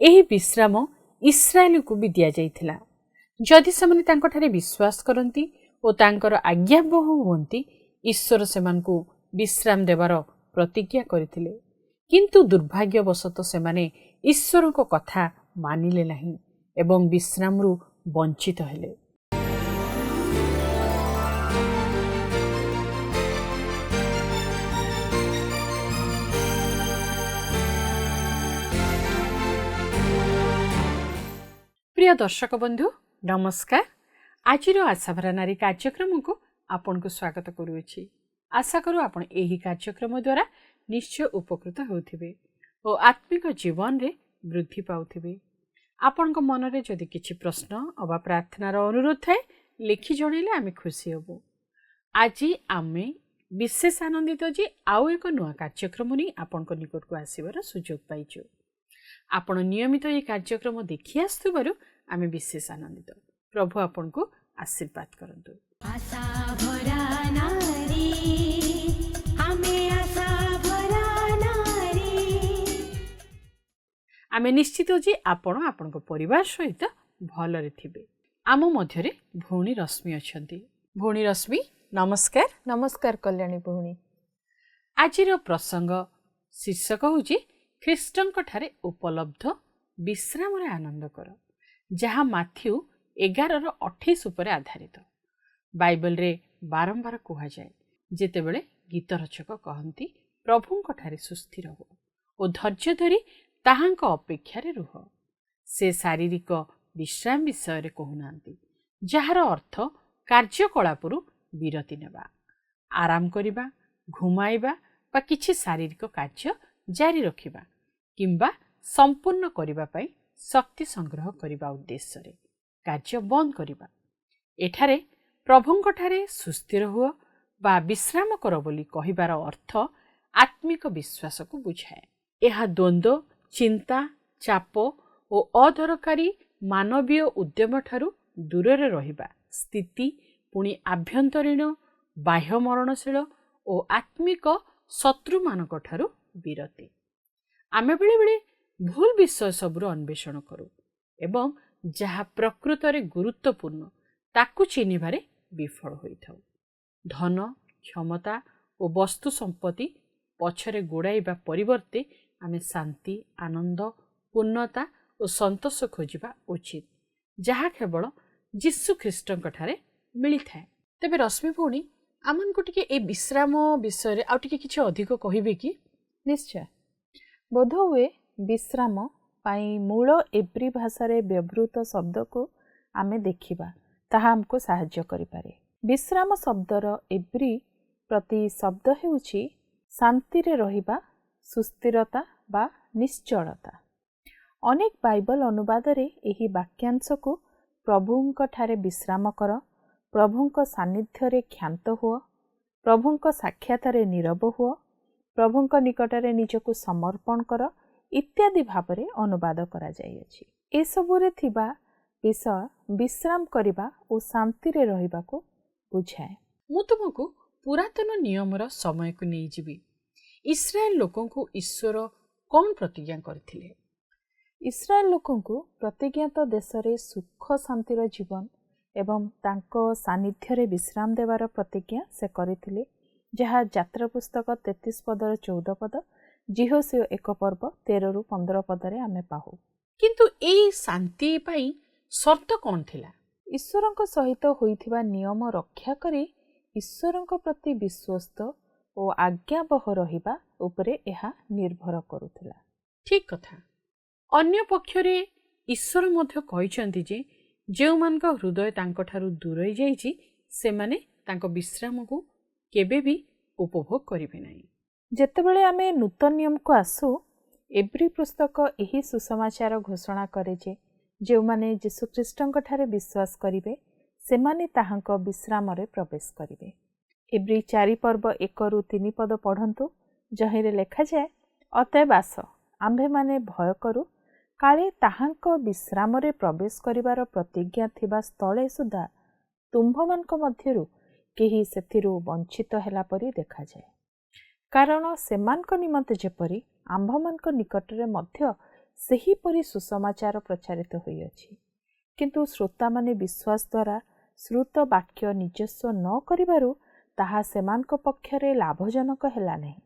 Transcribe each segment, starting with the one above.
ଏହି ବିଶ୍ରାମ ଇସ୍ରାଏଲକୁ ବି ଦିଆଯାଇଥିଲା। ଯଦି ସେମାନେ ତାଙ୍କଠାରେ ବିଶ୍ୱାସ କରନ୍ତି ଓ ତାଙ୍କର ଆଜ୍ଞାବହ ହୁଅନ୍ତି, ଈଶ୍ୱର ସେମାନଙ୍କୁ ବିଶ୍ରାମ ଦେବାର ପ୍ରତିଜ୍ଞା କରିଥିଲେ। କିନ୍ତୁ ଦୁର୍ଭାଗ୍ୟବଶତଃ ସେମାନେ ଈଶ୍ୱରଙ୍କ କଥା ମାନିଲେ ନାହିଁ ଏବଂ ବିଶ୍ରାମରୁ ବଞ୍ଚିତ ହେଲେ। প্রিয় দর্শক বন্ধু নমস্কার। আজির আশাভরা নারী কার্যক্রমକୁ ଆପଣଙ୍କୁ ସ୍ୱାଗତ କରୁଅଛି। ଆଶା କରୁ ଆପଣ ଏହି କାର୍ଯ୍ୟକ୍ରମ ଦ୍ୱାରା ନିଶ୍ଚୟ ଉପକୃତ ହେଉଥିବେ ଓ ଆତ୍ମିକ ଜୀବନରେ ବୃଦ୍ଧି ପାଉଥିବେ। ଆପଣଙ୍କ ମନରେ ଯଦି କିଛି ପ୍ରଶ୍ନ ଅବା ପ୍ରାର୍ଥନାର ଅନୁରୋଧ ଥାଏ ଲେଖି ଜଣାଇଲେ ଆମେ ଖୁସି ହେବୁ। ଆଜି ଆମେ ବିଶେଷ ଆନନ୍ଦିତ ଯେ ଆଉ ଏକ ନୂଆ କାର୍ଯ୍ୟକ୍ରମ ନେଇ ଆପଣଙ୍କ ନିକଟକୁ ଆସିବାର ସୁଯୋଗ ପାଇଛୁ। ଆପଣ ନିୟମିତ ଏହି କାର୍ଯ୍ୟକ୍ରମ ଦେଖି ଆସୁଥିବାରୁ ଆମେ ବିଶେଷ ଆନନ୍ଦିତ। ପ୍ରଭୁ ଆପଣଙ୍କୁ ଆଶୀର୍ବାଦ କରନ୍ତୁ। ଆମେ ନିଶ୍ଚିତ ଯେ ଆପଣ ଆପଣଙ୍କ ପରିବାର ସହିତ ଭଲରେ ଥିବେ। ଆମ ମଧ୍ୟରେ ଭଉଣୀ ରଶ୍ମି ଅଛନ୍ତି। ଭଉଣୀ ରଶ୍ମି ନମସ୍କାର। ନମସ୍କାର କଲ୍ୟାଣୀ ଭଉଣୀ। ଆଜିର ପ୍ରସଙ୍ଗ ଶୀର୍ଷକ ହେଉଛି ଖ୍ରୀଷ୍ଟଙ୍କ ଠାରେ ଉପଲବ୍ଧ ବିଶ୍ରାମରେ ଆନନ୍ଦ କର, ଯାହା ମାଥ୍ୟୁ 11:28 ଉପରେ ଆଧାରିତ। ବାଇବଲରେ ବାରମ୍ବାର କୁହାଯାଏ, ଯେତେବେଳେ ଗୀତ ରଚକ କହନ୍ତି ପ୍ରଭୁଙ୍କ ଠାରେ ସୁସ୍ଥିର ହୁଅ ଓ ଧୈର୍ଯ୍ୟ ଧରି ତାହାଙ୍କ ଅପେକ୍ଷାରେ ରୁହ। ସେ ଶାରୀରିକ ବିଶ୍ରାମ ବିଷୟରେ କହୁନାହାନ୍ତି, ଯାହାର ଅର୍ଥ କାର୍ଯ୍ୟକଳାପରୁ ବିରତି ନେବା, ଆରାମ କରିବା, ଘୁମାଇବା ବା କିଛି ଶାରୀରିକ କାର୍ଯ୍ୟ ଜାରି ରଖିବା କିମ୍ବା ସମ୍ପୂର୍ଣ୍ଣ କରିବା ପାଇଁ ଶକ୍ତି ସଂଗ୍ରହ କରିବା ଉଦ୍ଦେଶ୍ୟରେ କାର୍ଯ୍ୟ ବନ୍ଦ କରିବା। ଏଠାରେ ପ୍ରଭୁଙ୍କଠାରେ ସୁସ୍ଥିର ହୁଅ ବା ବିଶ୍ରାମ କର ବୋଲି କହିବାର ଅର୍ଥ ଆତ୍ମିକ ବିଶ୍ୱାସକୁ ବୁଝାଏ। ଏହା ଦ୍ୱନ୍ଦ୍ୱ, ଚିନ୍ତା, ଚାପ ଓ ଅଦରକାରୀ ମାନବୀୟ ଉଦ୍ୟମ ଠାରୁ ଦୂରରେ ରହିବା ସ୍ଥିତି, ପୁଣି ଆଭ୍ୟନ୍ତରୀଣ, ବାହ୍ୟ ମରଣଶୀଳ ଓ ଆତ୍ମିକ ଶତ୍ରୁମାନଙ୍କ ଠାରୁ ବିରତି। ଆମେ ବେଳେବେଳେ ଭୁଲ ବିଷୟ ସବୁର ଅନ୍ୱେଷଣ କରୁ ଏବଂ ଯାହା ପ୍ରକୃତରେ ଗୁରୁତ୍ୱପୂର୍ଣ୍ଣ ତାକୁ ଚିହ୍ନିବାରେ ବିଫଳ ହୋଇଥାଉ। ଧନ, କ୍ଷମତା ଓ ବସ୍ତୁ ସମ୍ପତ୍ତି ପଛରେ ଗୋଡ଼ାଇବା ପରିବର୍ତ୍ତେ ଆମେ ଶାନ୍ତି, ଆନନ୍ଦ, ପୂର୍ଣ୍ଣତା ଓ ସନ୍ତୋଷ ଖୋଜିବା ଉଚିତ, ଯାହା କେବଳ ଯୀଶୁ ଖ୍ରୀଷ୍ଟଙ୍କ ଠାରେ ମିଳିଥାଏ। ତେବେ ରଶ୍ମି ଭଉଣୀ, ଆମମାନଙ୍କୁ ଟିକେ ଏ ବିଶ୍ରାମ ବିଷୟରେ ଆଉ ଟିକେ କିଛି ଅଧିକ କହିବେ କି? ନିଶ୍ଚୟ। ବୋଧହୁଏ ବିଶ୍ରାମ ପାଇଁ ମୂଳ ଏବ୍ରି ଭାଷାରେ ବ୍ୟବହୃତ ଶବ୍ଦକୁ ଆମେ ଦେଖିବା, ତାହା ଆମକୁ ସାହାଯ୍ୟ କରିପାରେ। ବିଶ୍ରାମ ଶବ୍ଦର ଏବ୍ରି ପ୍ରତି ଶବ୍ଦ ହେଉଛି ଶାନ୍ତିରେ ରହିବା, ସୁସ୍ଥିରତା ବା ନିଶ୍ଚଳତା। ଅନେକ ବାଇବଲ ଅନୁବାଦରେ ଏହି ବାକ୍ୟାଂଶକୁ ପ୍ରଭୁଙ୍କ ଠାରେ ବିଶ୍ରାମ କର, ପ୍ରଭୁଙ୍କ ସାନ୍ନିଧ୍ୟରେ କ୍ଷାନ୍ତ ହୁଅ, ପ୍ରଭୁଙ୍କ ସାକ୍ଷାତରେ ନୀରବ ହୁଅ, ପ୍ରଭୁଙ୍କ ନିକଟରେ ନିଜକୁ ସମର୍ପଣ କର ଇତ୍ୟାଦି ଭାବରେ ଅନୁବାଦ କରାଯାଇଅଛି। ଏସବୁରେ ଥିବା ବିଷୟ ବିଶ୍ରାମ କରିବା ଓ ଶାନ୍ତିରେ ରହିବାକୁ ବୁଝାଏ। ମୁଁ ତୁମକୁ ପୁରାତନ ନିୟମର ସମୟକୁ ନେଇଯିବି। ଇସ୍ରାଏଲ ଲୋକଙ୍କୁ ଈଶ୍ୱର କ'ଣ ପ୍ରତିଜ୍ଞା କରିଥିଲେ? ଇସ୍ରାଏଲ ଲୋକଙ୍କୁ ପ୍ରତିଜ୍ଞାତ ଦେଶରେ ସୁଖ ଶାନ୍ତିର ଜୀବନ ଏବଂ ତାଙ୍କ ସାନ୍ନିଧ୍ୟରେ ବିଶ୍ରାମ ଦେବାର ପ୍ରତିଜ୍ଞା ସେ କରିଥିଲେ, ଯାହା ଯାତ୍ରା ପୁସ୍ତକ 33:14, ଜିହୋଶୁଆ 1:13-15 ପଦରେ ଆମେ ପାଉ। କିନ୍ତୁ ଏଇ ଶାନ୍ତି ପାଇଁ ସର୍ତ୍ତ କ'ଣ ଥିଲା? ଈଶ୍ୱରଙ୍କ ସହିତ ହୋଇଥିବା ନିୟମ ରକ୍ଷା କରି ଈଶ୍ୱରଙ୍କ ପ୍ରତି ବିଶ୍ୱସ୍ତ ଓ ଆଜ୍ଞାବହ ରହିବା ଉପରେ ଏହା ନିର୍ଭର କରୁଥିଲା। ଠିକ୍ କଥା। ଅନ୍ୟ ପକ୍ଷରେ ଈଶ୍ୱର ମଧ୍ୟ କହିଛନ୍ତି ଯେ ଯେଉଁମାନଙ୍କ ହୃଦୟ ତାଙ୍କଠାରୁ ଦୂରେଇ ଯାଇଛି ସେମାନେ ତାଙ୍କ ବିଶ୍ରାମକୁ କେବେ ବି ଉପଭୋଗ କରିବେ ନାହିଁ। ଯେତେବେଳେ ଆମେ ନୂତନ ନିୟମକୁ ଆସୁ, ଏବ୍ରି ପୁସ୍ତକ ଏହି ସୁସମାଚାର ଘୋଷଣା କରେ ଯେ ଯେଉଁମାନେ ଯୀଶୁଖ୍ରୀଷ୍ଟଙ୍କ ଠାରେ ବିଶ୍ୱାସ କରିବେ ସେମାନେ ତାହାଙ୍କ ବିଶ୍ରାମରେ ପ୍ରବେଶ କରିବେ। ଏବ୍ରି 4:1-3 ପଦ ପଢ଼ନ୍ତୁ, ଯହିଁରେ ଲେଖାଯାଏ, ଅତଏବ ଆସ ଆମ୍ଭେମାନେ ଭୟ କରୁ, କାଳେ ତାହାଙ୍କ ବିଶ୍ରାମରେ ପ୍ରବେଶ କରିବାର ପ୍ରତିଜ୍ଞା ଥିବା ସ୍ଥଳେ ସୁଦ୍ଧା ତୁମ୍ଭମାନଙ୍କ ମଧ୍ୟରୁ କେହି ସେଥିରୁ ବଞ୍ଚିତ ହେଲା ପରି ଦେଖାଯାଏ। କାରଣ ସେମାନଙ୍କ ନିମନ୍ତେ ଯେପରି ଆମ୍ଭମାନଙ୍କ ନିକଟରେ ମଧ୍ୟ ସେହିପରି ସୁସମାଚାର ପ୍ରଚାରିତ ହୋଇଅଛି। କିନ୍ତୁ ଶ୍ରୋତାମାନେ ବିଶ୍ୱାସ ଦ୍ୱାରା ଶ୍ରୁତ ବାକ୍ୟ ନିଜସ୍ୱ ନ କରିବାରୁ ତାହା ସେମାନଙ୍କ ପକ୍ଷରେ ଲାଭଜନକ ହେଲା ନାହିଁ।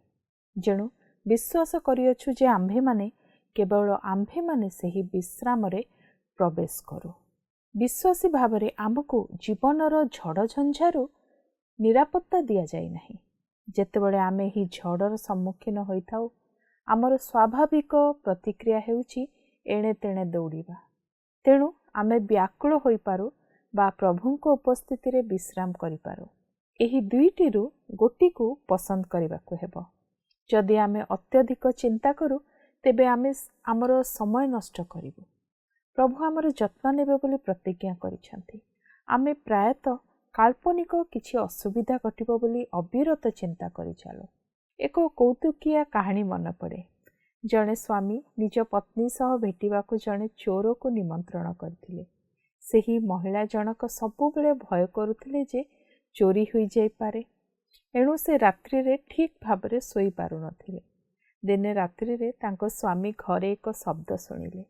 ଯେଣୁ ବିଶ୍ୱାସ କରିଅଛୁ ଯେ କେବଳ ଆମ୍ଭେମାନେ ସେହି ବିଶ୍ରାମରେ ପ୍ରବେଶ କରୁ। ବିଶ୍ୱାସୀ ଭାବରେ ଆମକୁ ଜୀବନର ଝଡ଼ଝଞ୍ଝାରୁ ନିରାପତ୍ତା ଦିଆଯାଇ ନାହିଁ। ଯେତେବେଳେ ଆମେ ଏହି ଝଡ଼ର ସମ୍ମୁଖୀନ ହୋଇଥାଉ, ଆମର ସ୍ୱାଭାବିକ ପ୍ରତିକ୍ରିୟା ହେଉଛି ଏଣେ ତେଣେ ଦୌଡ଼ିବା। ତେଣୁ ଆମେ ବ୍ୟାକୁଳ ହୋଇପାରୁ ବା ପ୍ରଭୁଙ୍କ ଉପସ୍ଥିତିରେ ବିଶ୍ରାମ କରିପାରୁ। ଏହି ଦୁଇଟିରୁ ଗୋଟିକୁ ପସନ୍ଦ କରିବାକୁ ହେବ। ଯଦି ଆମେ ଅତ୍ୟଧିକ ଚିନ୍ତା କରୁ, ତେବେ ଆମେ ଆମର ସମୟ ନଷ୍ଟ କରିବୁ। ପ୍ରଭୁ ଆମର ଯତ୍ନ ନେବେ ବୋଲି ପ୍ରତିଜ୍ଞା କରିଛନ୍ତି। ଆମେ ପ୍ରାୟତଃ କାଳ୍ପନିକ କିଛି ଅସୁବିଧା ଘଟିବ ବୋଲି ଅବିରତ ଚିନ୍ତା କରିଚାଲୁ। ଏକ କୌତୁକିଆ କାହାଣୀ ମନେ ପଡ଼େ। ଜଣେ ସ୍ୱାମୀ ନିଜ ପତ୍ନୀ ସହ ଭେଟିବାକୁ ଜଣେ ଚୋରକୁ ନିମନ୍ତ୍ରଣ କରିଥିଲେ। ସେହି ମହିଳା ଜଣକ ସବୁବେଳେ ଭୟ କରୁଥିଲେ ଯେ ଚୋରି ହୋଇଯାଇପାରେ। ଏଣୁ ସେ ରାତ୍ରିରେ ଠିକ୍ ଭାବରେ ଶୋଇପାରୁନଥିଲେ। ଦିନେ ରାତ୍ରିରେ ତାଙ୍କ ସ୍ୱାମୀ ଘରେ ଏକ ଶବ୍ଦ ଶୁଣିଲେ।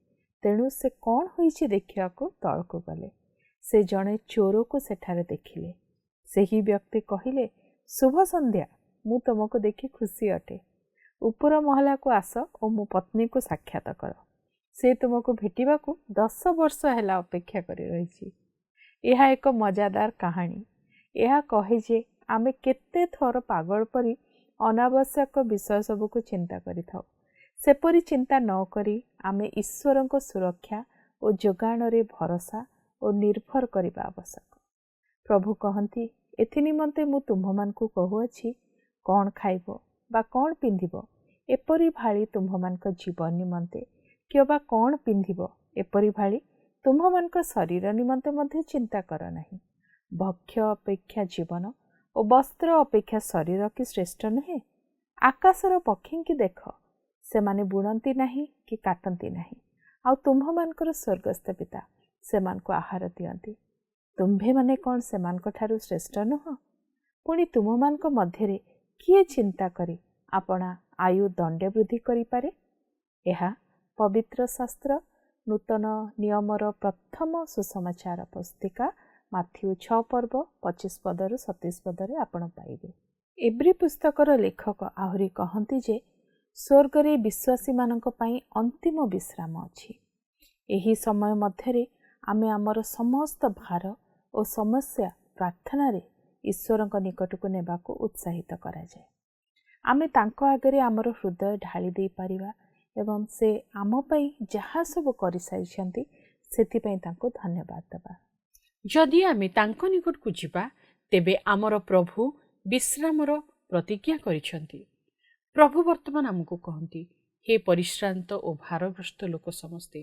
ତେଣୁ ସେ କ'ଣ ହୋଇଛି ଦେଖିବାକୁ ତଳକୁ ଗଲେ। ସେ ଜଣେ ଚୋରକୁ ସେଠାରେ ଦେଖିଲେ। ସେହି ବ୍ୟକ୍ତି କହିଲେ, ଶୁଭ ସନ୍ଧ୍ୟା, ମୁଁ ତୁମକୁ ଦେଖି ଖୁସି ଅଟେ। ଉପର ମହଲାକୁ ଆସ ଓ ମୋ ପତ୍ନୀକୁ ସାକ୍ଷାତ କର। ସେ ତୁମକୁ ଭେଟିବାକୁ 10 ବର୍ଷ ହେଲା ଅପେକ୍ଷା କରି ରହିଛି। ଏହା ଏକ ମଜାଦାର କାହାଣୀ। ଏହା କହେ ଯେ ଆମେ କେତେ ଥର ପାଗଳ ପରି ଅନାବଶ୍ୟକ ବିଷୟ ସବୁକୁ ଚିନ୍ତା କରିଥାଉ। ସେପରି ଚିନ୍ତା ନ କରି ଆମେ ଈଶ୍ୱରଙ୍କ ସୁରକ୍ଷା ଓ ଯୋଗାଣରେ ଭରସା ଓ ନିର୍ଭର କରିବା ଆବଶ୍ୟକ। ପ୍ରଭୁ କହନ୍ତି, ଏଥିନିମନ୍ତେ ମୁଁ ତୁମ୍ଭମାନଙ୍କୁ କହୁଅଛି, କ'ଣ ଖାଇବ ବା କ'ଣ ପିନ୍ଧିବ, ଏପରି ଭାଳି ତୁମ୍ଭମାନଙ୍କ ଜୀବନ ନିମନ୍ତେ, କିମ୍ବା କ'ଣ ପିନ୍ଧିବ, ଏପରି ଭାଳି ତୁମ୍ଭମାନଙ୍କ ଶରୀର ନିମନ୍ତେ ମଧ୍ୟ ଚିନ୍ତା କର ନାହିଁ। ଭକ୍ଷ୍ୟ ଅପେକ୍ଷା ଜୀବନ ଓ ବସ୍ତ୍ର ଅପେକ୍ଷା ଶରୀର କି ଶ୍ରେଷ୍ଠ ନୁହେଁ? ଆକାଶର ପକ୍ଷୀଙ୍କି ଦେଖ, ସେମାନେ ବୁଣନ୍ତି ନାହିଁ କି କାଟନ୍ତି ନାହିଁ, ଆଉ ତୁମ୍ଭମାନଙ୍କର ସ୍ୱର୍ଗସ୍ଥ ପିତା ସେମାନଙ୍କୁ ଆହାର ଦିଅନ୍ତି। ତୁମ୍ଭେମାନେ କ'ଣ ସେମାନଙ୍କ ଠାରୁ ଶ୍ରେଷ୍ଠ ନୁହଁ? ପୁଣି ତୁମମାନଙ୍କ ମଧ୍ୟରେ କିଏ ଚିନ୍ତା କରି ଆପଣା ଆୟୁ ଦଣ୍ଡେ ବୃଦ୍ଧି କରିପାରେ? ଏହା ପବିତ୍ର ଶାସ୍ତ୍ର ନୂତନ ନିୟମର ପ୍ରଥମ ସୁସମାଚାର ପୁସ୍ତିକା ମାଥ୍ୟୁ 6 ପର୍ବ 25 ପଦରୁ 27 ପଦରେ ଆପଣ ପାଇବେ। ଏବ୍ରୀ ପୁସ୍ତକର ଲେଖକ ଆହୁରି କହନ୍ତି ଯେ ସ୍ୱର୍ଗରେ ବିଶ୍ୱାସୀମାନଙ୍କ ପାଇଁ ଅନ୍ତିମ ବିଶ୍ରାମ ଅଛି। ଏହି ସମୟ ମଧ୍ୟରେ ଆମେ ଆମର ସମସ୍ତ ଭାର ଓ ସମସ୍ୟା ପ୍ରାର୍ଥନାରେ ଈଶ୍ୱରଙ୍କ ନିକଟକୁ ନେବାକୁ ଉତ୍ସାହିତ କରାଯାଏ। ଆମେ ତାଙ୍କ ଆଗରେ ଆମର ହୃଦୟ ଢାଳି ଦେଇପାରିବା ଏବଂ ସେ ଆମ ପାଇଁ ଯାହା ସବୁ କରିସାରିଛନ୍ତି ସେଥିପାଇଁ ତାଙ୍କୁ ଧନ୍ୟବାଦ ଦେବା। ଯଦି ଆମେ ତାଙ୍କ ନିକଟକୁ ଯିବା, ତେବେ ଆମର ପ୍ରଭୁ ବିଶ୍ରାମର ପ୍ରତିଜ୍ଞା କରିଛନ୍ତି। ପ୍ରଭୁ ବର୍ତ୍ତମାନ ଆମକୁ କହନ୍ତି, ହେ ପରିଶ୍ରାନ୍ତ ଓ ଭାରଗ୍ରସ୍ତ ଲୋକ ସମସ୍ତେ,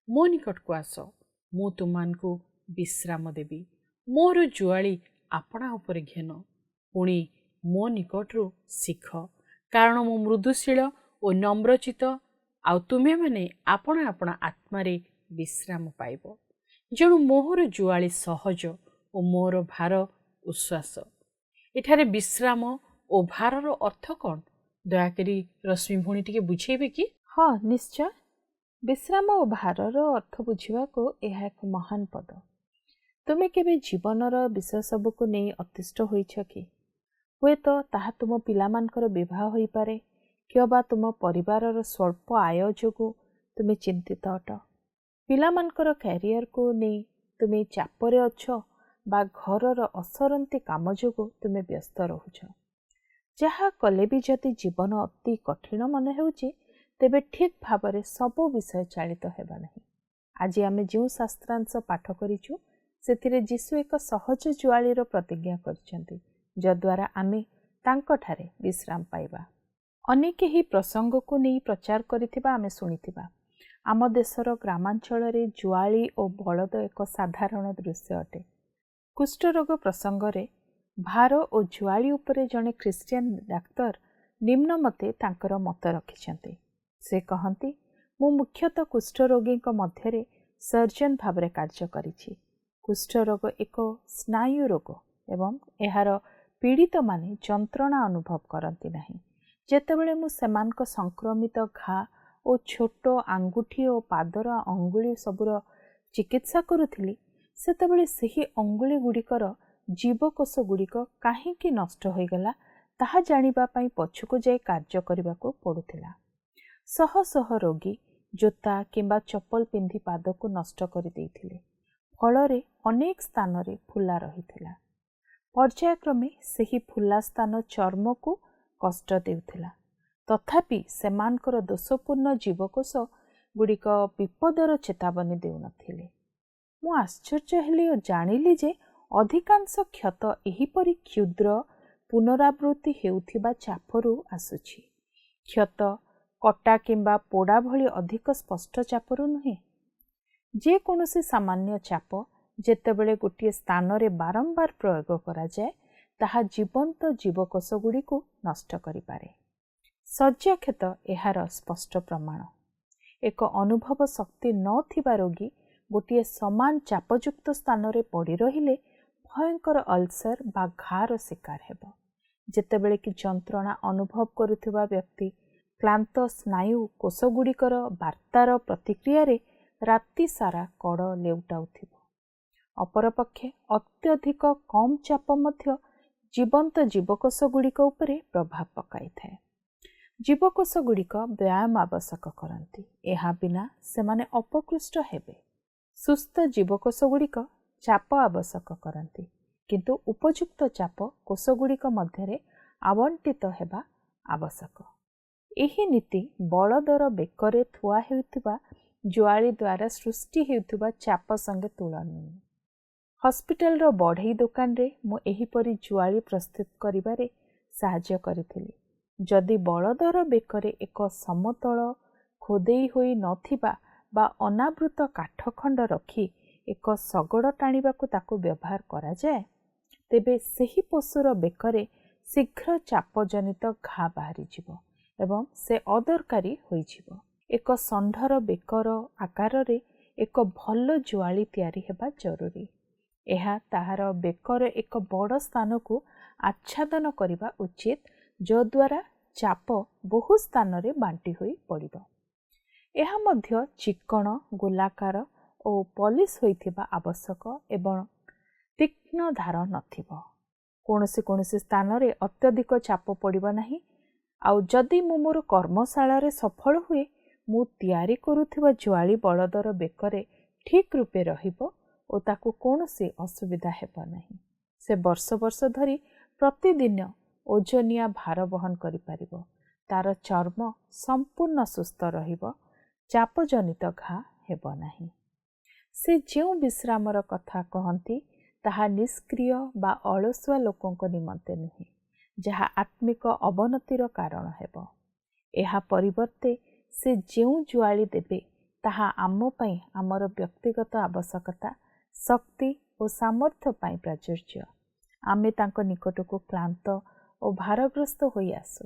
ମୋ ନିକଟକୁ ଆସ, ମୁଁ ତୁମମାନଙ୍କୁ ବିଶ୍ରାମ ଦେବି। ମୋର ଜୁଆଳି ଆପଣା ଉପରେ ଘେନ, ପୁଣି ମୋ ନିକଟରୁ ଶିଖ, କାରଣ ମୁଁ ମୃଦୁଶୀଳ ଓ ନମ୍ରଚିତ, ଆଉ ତୁମେମାନେ ଆପଣା ଆପଣା ଆତ୍ମାରେ ବିଶ୍ରାମ ପାଇବ। ଯେଣୁ ମୋହର ଜୁଆଳି ସହଜ ଓ ମୋର ଭାର ଉଶ୍ୱାସ। ଏଠାରେ ବିଶ୍ରାମ ଓ ଭାରର ଅର୍ଥ କ'ଣ? ଦୟାକରି ରଶ୍ମି ଭଉଣୀ ଟିକେ ବୁଝେଇବେ କି? ହଁ, ନିଶ୍ଚୟ। ବିଶ୍ରାମ ଓ ଭାରର ଅର୍ଥ ବୁଝିବାକୁ ଏହା ଏକ ମହାନ ପଦ। ତୁମେ କେବେ ଜୀବନର ବିଷୟ ସବୁକୁ ନେଇ ଅତିଷ୍ଠ ହୋଇଛ କି? ହୁଏତ ତାହା ତୁମ ପିଲାମାନଙ୍କର ବିବାହ ହୋଇପାରେ, କିମ୍ବା ତୁମ ପରିବାରର ସ୍ୱଳ୍ପ ଆୟ ଯୋଗୁଁ ତୁମେ ଚିନ୍ତିତ ଅଟ। ପିଲାମାନଙ୍କର କ୍ୟାରିୟରକୁ ନେଇ ତୁମେ ଚାପରେ ଅଛ ବା ଘରର ଅସରନ୍ତି କାମ ଯୋଗୁଁ ତୁମେ ବ୍ୟସ୍ତ ରହୁଛ। ଯାହା କଲେ ବି ଯଦି ଜୀବନ ଅତି କଠିନ ମନେ ହେଉଛି, ତେବେ ଠିକ୍ ଭାବରେ ସବୁ ବିଷୟ ଚାଳିତ ହେବ ନାହିଁ। ଆଜି ଆମେ ଯେଉଁ ଶାସ୍ତ୍ରାଂଶ ପାଠ କରିଛୁ, ସେଥିରେ ଯୀଶୁ ଏକ ସହଜ ଜୁଆଳିର ପ୍ରତିଜ୍ଞା କରିଛନ୍ତି, ଯଦ୍ୱାରା ଆମେ ତାଙ୍କଠାରେ ବିଶ୍ରାମ ପାଇବା। ଅନେକ ଏହି ପ୍ରସଙ୍ଗକୁ ନେଇ ପ୍ରଚାର କରିଥିବା ଆମେ ଶୁଣିଥିବା। ଆମ ଦେଶର ଗ୍ରାମାଞ୍ଚଳରେ ଜୁଆଳି ଓ ବଳଦ ଏକ ସାଧାରଣ ଦୃଶ୍ୟ ଅଟେ। କୁଷ୍ଠରୋଗ ପ୍ରସଙ୍ଗରେ ଭାର ଓ ଜୁଆଳି ଉପରେ ଜଣେ ଖ୍ରୀଷ୍ଟିଆନ ଡାକ୍ତର ନିମ୍ନ ମତେ ତାଙ୍କର ମତ ରଖିଛନ୍ତି। ସେ କହନ୍ତି, ମୁଁ ମୁଖ୍ୟତଃ କୁଷ୍ଠରୋଗୀଙ୍କ ମଧ୍ୟରେ ସର୍ଜନ ଭାବରେ କାର୍ଯ୍ୟ କରିଛି। କୁଷ୍ଠରୋଗ ଏକ ସ୍ନାୟୁ ରୋଗ ଏବଂ ଏହାର ପୀଡ଼ିତମାନେ ଯନ୍ତ୍ରଣା ଅନୁଭବ କରନ୍ତି ନାହିଁ। ଯେତେବେଳେ ମୁଁ ସେମାନଙ୍କ ସଂକ୍ରମିତ ଘା ଓ ଛୋଟ ଆଙ୍ଗୁଠି ଓ ପାଦର ଅଙ୍ଗୁଳି ସବୁର ଚିକିତ୍ସା କରୁଥିଲି, ସେତେବେଳେ ସେହି ଅଙ୍ଗୁଳି ଗୁଡ଼ିକର ଜୀବକୋଷ ଗୁଡ଼ିକ କାହିଁକି ନଷ୍ଟ ହୋଇଗଲା ତାହା ଜାଣିବା ପାଇଁ ପଛକୁ ଯାଇ କାର୍ଯ୍ୟ କରିବାକୁ ପଡ଼ୁଥିଲା। ଶହ ଶହ ରୋଗୀ ଜୋତା କିମ୍ବା ଚପଲ ପିନ୍ଧି ପାଦକୁ ନଷ୍ଟ କରିଦେଇଥିଲେ। ଫଳରେ ଅନେକ ସ୍ଥାନରେ ଫୁଲା ରହିଥିଲା। ପର୍ଯ୍ୟାୟକ୍ରମେ ସେହି ଫୁଲା ସ୍ଥାନ ଚର୍ମକୁ କଷ୍ଟ ଦେଉଥିଲା। ତଥାପି ସେମାନଙ୍କର ଦୋଷପୂର୍ଣ୍ଣ ଜୀବକୋଷ ଗୁଡ଼ିକ ବିପଦର ଚେତାବନୀ ଦେଉନଥିଲେ। ମୁଁ ଆଶ୍ଚର୍ଯ୍ୟ ହେଲି ଓ ଜାଣିଲି ଯେ ଅଧିକାଂଶ କ୍ଷତ ଏହିପରି କ୍ଷୁଦ୍ର ପୁନରାବୃତ୍ତି ହେଉଥିବା ଚାପରୁ ଆସୁଛି। କ୍ଷତ କଟା କିମ୍ବା ପୋଡ଼ା ଭଳି ଅଧିକ ସ୍ପଷ୍ଟ ଚାପରୁ ନୁହେଁ। ଯେକୌଣସି ସାମାନ୍ୟ ଚାପ ଯେତେବେଳେ ଗୋଟିଏ ସ୍ଥାନରେ ବାରମ୍ବାର ପ୍ରୟୋଗ କରାଯାଏ, ତାହା ଜୀବନ୍ତ ଜୀବକୋଷ ଗୁଡ଼ିକୁ ନଷ୍ଟ କରିପାରେ। ଶଯ୍ୟାକ୍ଷତ ଏହାର ସ୍ପଷ୍ଟ ପ୍ରମାଣ। ଏକ ଅନୁଭବ ଶକ୍ତି ନଥିବା ରୋଗୀ ଗୋଟିଏ ସମାନ ଚାପଯୁକ୍ତ ସ୍ଥାନରେ ପଡ଼ି ରହିଲେ ଭୟଙ୍କର ଅଲସର ବା ଘାର ଶିକାର ହେବ। ଯେତେବେଳେ କି ଯନ୍ତ୍ରଣା ଅନୁଭବ କରୁଥିବା ବ୍ୟକ୍ତି କ୍ଲାନ୍ତ ସ୍ନାୟୁ କୋଷଗୁଡ଼ିକର ବାର୍ତ୍ତାର ପ୍ରତିକ୍ରିୟାରେ ରାତି ସାରା କଡ଼ ଲେଉଟାଉଥିବ। ଅପରପକ୍ଷେ ଅତ୍ୟଧିକ କମ୍ ଚାପ ମଧ୍ୟ ଜୀବନ୍ତ ଜୀବକୋଷ ଗୁଡ଼ିକ ଉପରେ ପ୍ରଭାବ ପକାଇଥାଏ। ଜୀବକୋଷ ଗୁଡ଼ିକ ବ୍ୟାୟାମ ଆବଶ୍ୟକ କରନ୍ତି। ଏହା ବିନା ସେମାନେ ଅପକୃଷ୍ଟ ହେବେ। ସୁସ୍ଥ ଜୀବକୋଷ ଗୁଡ଼ିକ ଚାପ ଆବଶ୍ୟକ କରନ୍ତି, କିନ୍ତୁ ଉପଯୁକ୍ତ ଚାପ କୋଷଗୁଡ଼ିକ ମଧ୍ୟରେ ଆବଣ୍ଟିତ ହେବା ଆବଶ୍ୟକ। ଏହି ନୀତି ବଳଦର ବେକରେ ଥୁଆ ହେଉଥିବା ଜୁଆଳି ଦ୍ୱାରା ସୃଷ୍ଟି ହେଉଥିବା ଚାପ ସଙ୍ଗେ ତୁଳନୀୟ। ହସ୍ପିଟାଲର ବଢ଼େଇ ଦୋକାନରେ ମୁଁ ଏହିପରି ଜୁଆଳି ପ୍ରସ୍ତୁତ କରିବାରେ ସାହାଯ୍ୟ କରିଥିଲି। ଯଦି ବଳଦର ବେକରେ ଏକ ସମତଳ ଖୋଦେଇ ହୋଇ ନଥିବା ବା ଅନାବୃତ କାଠ ଖଣ୍ଡ ରଖି ଏକ ଶଗଡ଼ ଟାଣିବାକୁ ତାକୁ ବ୍ୟବହାର କରାଯାଏ, ତେବେ ସେହି ପଶୁର ବେକରେ ଶୀଘ୍ର ଚାପଜନିତ ଘା ବାହାରିଯିବ ଏବଂ ସେ ଅଦରକାରୀ ହୋଇଯିବ। ଏକ ଷଣ୍ଢର ବେକର ଆକାରରେ ଏକ ଭଲ ଜୁଆଳି ତିଆରି ହେବା ଜରୁରୀ। ଏହା ତାହାର ବେକର ଏକ ବଡ଼ ସ୍ଥାନକୁ ଆଚ୍ଛାଦନ କରିବା ଉଚିତ, ଯଦ୍ୱାରା ଚାପ ବହୁ ସ୍ଥାନରେ ବାଣ୍ଟି ହୋଇ ପଡ଼ିବ। ଏହା ମଧ୍ୟ ଚିକ୍କଣ, ଗୋଲାକାର ଓ ପଲିସ ହୋଇଥିବା ଆବଶ୍ୟକ ଏବଂ ତୀକ୍ଷ୍ଣ ଧାର ନଥିବ। କୌଣସି ସ୍ଥାନରେ ଅତ୍ୟଧିକ ଚାପ ପଡ଼ିବ ନାହିଁ। ଆଉ ଯଦି ମୁଁ ମୋର କର୍ମଶାଳାରେ ସଫଳ ହୁଏ, ମୁଁ ତିଆରି କରୁଥିବା ଜୁଆଳି ବଳଦର ବେକରେ ଠିକ୍ ରୂପେ ରହିବ ଓ ତାକୁ କୌଣସି ଅସୁବିଧା ହେବ ନାହିଁ। ସେ ବର୍ଷ ବର୍ଷ ଧରି ପ୍ରତିଦିନ ଓଜନିଆ ଭାର ବହନ କରିପାରିବ। ତାର ଚର୍ମ ସମ୍ପୂର୍ଣ୍ଣ ସୁସ୍ଥ ରହିବ। ଚାପଜନିତ ଘା ହେବ ନାହିଁ। ସେ ଯେଉଁ ବିଶ୍ରାମର କଥା କହନ୍ତି, ତାହା ନିଷ୍କ୍ରିୟ ବା ଅଳସୁଆ ଲୋକଙ୍କ ନିମନ୍ତେ ନୁହେଁ, ଯାହା ଆତ୍ମିକ ଅବନତିର କାରଣ ହେବ। ଏହା ପରିବର୍ତ୍ତେ ସେ ଯେଉଁ ଜୁଆଳି ଦେବେ, ତାହା ଆମ ପାଇଁ ଆମର ବ୍ୟକ୍ତିଗତ ଆବଶ୍ୟକତା, ଶକ୍ତି ଓ ସାମର୍ଥ୍ୟ ପାଇଁ ପ୍ରାଚୁର୍ଯ୍ୟ। ଆମେ ତାଙ୍କ ନିକଟକୁ କ୍ଳାନ୍ତ ଓ ଭାରଗ୍ରସ୍ତ ହୋଇ ଆସୁ।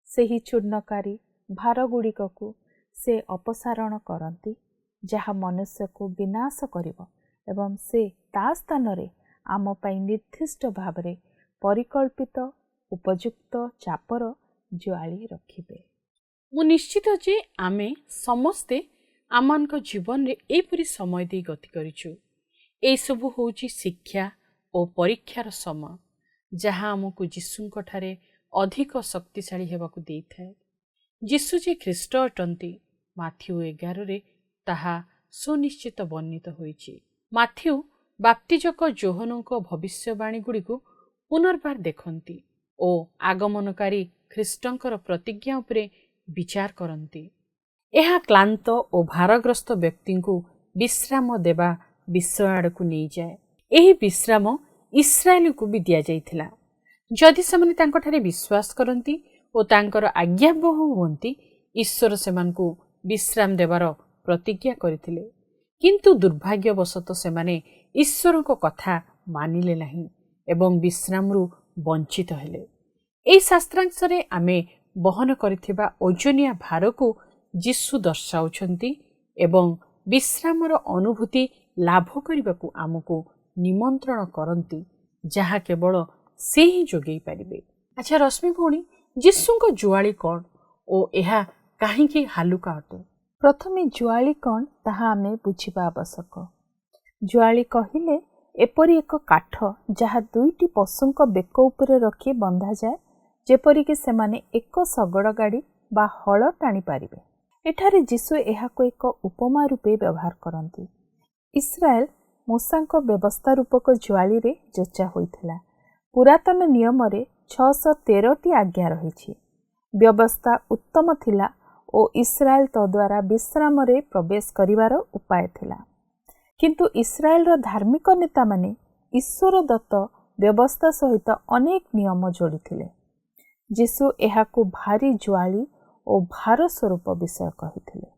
ସେହି ଚୂର୍ଣ୍ଣକାରୀ ଭାରଗୁଡ଼ିକକୁ ସେ ଅପସାରଣ କରନ୍ତି, ଯାହା ମନୁଷ୍ୟକୁ ବିନାଶ କରିବ, ଏବଂ ସେ ତା ସ୍ଥାନରେ ଆମ ପାଇଁ ନିର୍ଦ୍ଦିଷ୍ଟ ଭାବରେ ପରିକଳ୍ପିତ ଉପଯୁକ୍ତ ଚାପର ଜୁଆଳି ରଖିବେ। ମୁଁ ନିଶ୍ଚିତ ଯେ ଆମେ ସମସ୍ତେ ଆମମାନଙ୍କ ଜୀବନରେ ଏହିପରି ସମୟ ଦେଇ ଗତି କରିଛୁ। ଏହିସବୁ ହେଉଛି ଶିକ୍ଷା ଓ ପରୀକ୍ଷାର ସମୟ, ଯାହା ଆମକୁ ଯୀଶୁଙ୍କଠାରେ ଅଧିକ ଶକ୍ତିଶାଳୀ ହେବାକୁ ଦେଇଥାଏ। ଯୀଶୁ ଯେ ଖ୍ରୀଷ୍ଟ ଅଟନ୍ତି, ମାଥ୍ୟୁ 11ରେ ତାହା ସୁନିଶ୍ଚିତ ବର୍ଣ୍ଣିତ ହୋଇଛି। ମାଥ୍ୟୁ ବାପ୍ତିଜକ ଯୋହନଙ୍କ ଭବିଷ୍ୟବାଣୀ ଗୁଡ଼ିକୁ ପୁନର୍ବାର ଦେଖନ୍ତି ଓ ଆଗମନକାରୀ ଖ୍ରୀଷ୍ଟଙ୍କର ପ୍ରତିଜ୍ଞା ଉପରେ ବିଚାର କରନ୍ତି। ଏହା କ୍ଳାନ୍ତ ଓ ଭାରଗ୍ରସ୍ତ ବ୍ୟକ୍ତିଙ୍କୁ ବିଶ୍ରାମ ଦେବା ବିଷୟ ଆଡ଼କୁ ନେଇଯାଏ। ଏହି ବିଶ୍ରାମ ଇସ୍ରାଏଲକୁ ବି ଦିଆଯାଇଥିଲା। ଯଦି ସେମାନେ ତାଙ୍କଠାରେ ବିଶ୍ୱାସ କରନ୍ତି ଓ ତାଙ୍କର ଆଜ୍ଞାବହ ହୁଅନ୍ତି, ଈଶ୍ୱର ସେମାନଙ୍କୁ ବିଶ୍ରାମ ଦେବାର ପ୍ରତିଜ୍ଞା କରିଥିଲେ। କିନ୍ତୁ ଦୁର୍ଭାଗ୍ୟବଶତଃ ସେମାନେ ଈଶ୍ୱରଙ୍କ କଥା ମାନିଲେ ନାହିଁ ଏବଂ ବିଶ୍ରାମରୁ ବଞ୍ଚିତ ହେଲେ। ଏହି ଶାସ୍ତ୍ରାଂଶରେ ଆମେ ବହନ କରିଥିବା ଓଜନିଆ ଭାରକୁ ଯୀଶୁ ଦର୍ଶାଉଛନ୍ତି ଏବଂ ବିଶ୍ରାମର ଅନୁଭୂତି ଲାଭ କରିବାକୁ ଆମକୁ ନିମନ୍ତ୍ରଣ କରନ୍ତି, ଯାହା କେବଳ ସେ ହିଁ ଯୋଗାଇ ପାରିବେ। ଆଚ୍ଛା ରଶ୍ମି ଭଉଣୀ, ଯୀଶୁଙ୍କ ଜୁଆଳି କ'ଣ ଓ ଏହା କାହିଁକି ହାଲୁକା ଅଟେ? ପ୍ରଥମେ ଜୁଆଳି କ'ଣ ତାହା ଆମେ ବୁଝିବା ଆବଶ୍ୟକ। ଜୁଆଳି କହିଲେ ଏପରି ଏକ କାଠ ଯାହା ଦୁଇଟି ପଶୁଙ୍କ ବେକ ଉପରେ ରଖି ବନ୍ଧାଯାଏ, ଯେପରିକି ସେମାନେ ଏକ ଶଗଡ଼ ଗାଡ଼ି ବା ହଳ ଟାଣିପାରିବେ। ଏଠାରେ ଯୀଶୁ ଏହାକୁ ଏକ ଉପମା ରୂପେ ବ୍ୟବହାର କରନ୍ତି। ଇସ୍ରାଏଲ ମୂଷାଙ୍କ ବ୍ୟବସ୍ଥା ରୂପକ ଜୁଆଳିରେ ଯୋଚା ହୋଇଥିଲା। ପୁରାତନ ନିୟମରେ 613ଟି ଆଜ୍ଞା ରହିଛି। ବ୍ୟବସ୍ଥା ଉତ୍ତମ ଥିଲା ଓ ଇସ୍ରାଏଲ ତଦ୍ୱାରା ବିଶ୍ରାମରେ ପ୍ରବେଶ କରିବାର ଉପାୟ ଥିଲା। କିନ୍ତୁ ଇସ୍ରାଏଲର ଧାର୍ମିକ ନେତାମାନେ ଈଶ୍ୱର ଦତ୍ତ ବ୍ୟବସ୍ଥା ସହିତ ଅନେକ ନିୟମ ଯୋଡ଼ିଥିଲେ। ଯୀଶୁ ଏହାକୁ ଭାରି ଜୁଆଳି ଓ ଭାର ସ୍ୱରୂପ ବିଷୟ କହିଥିଲେ।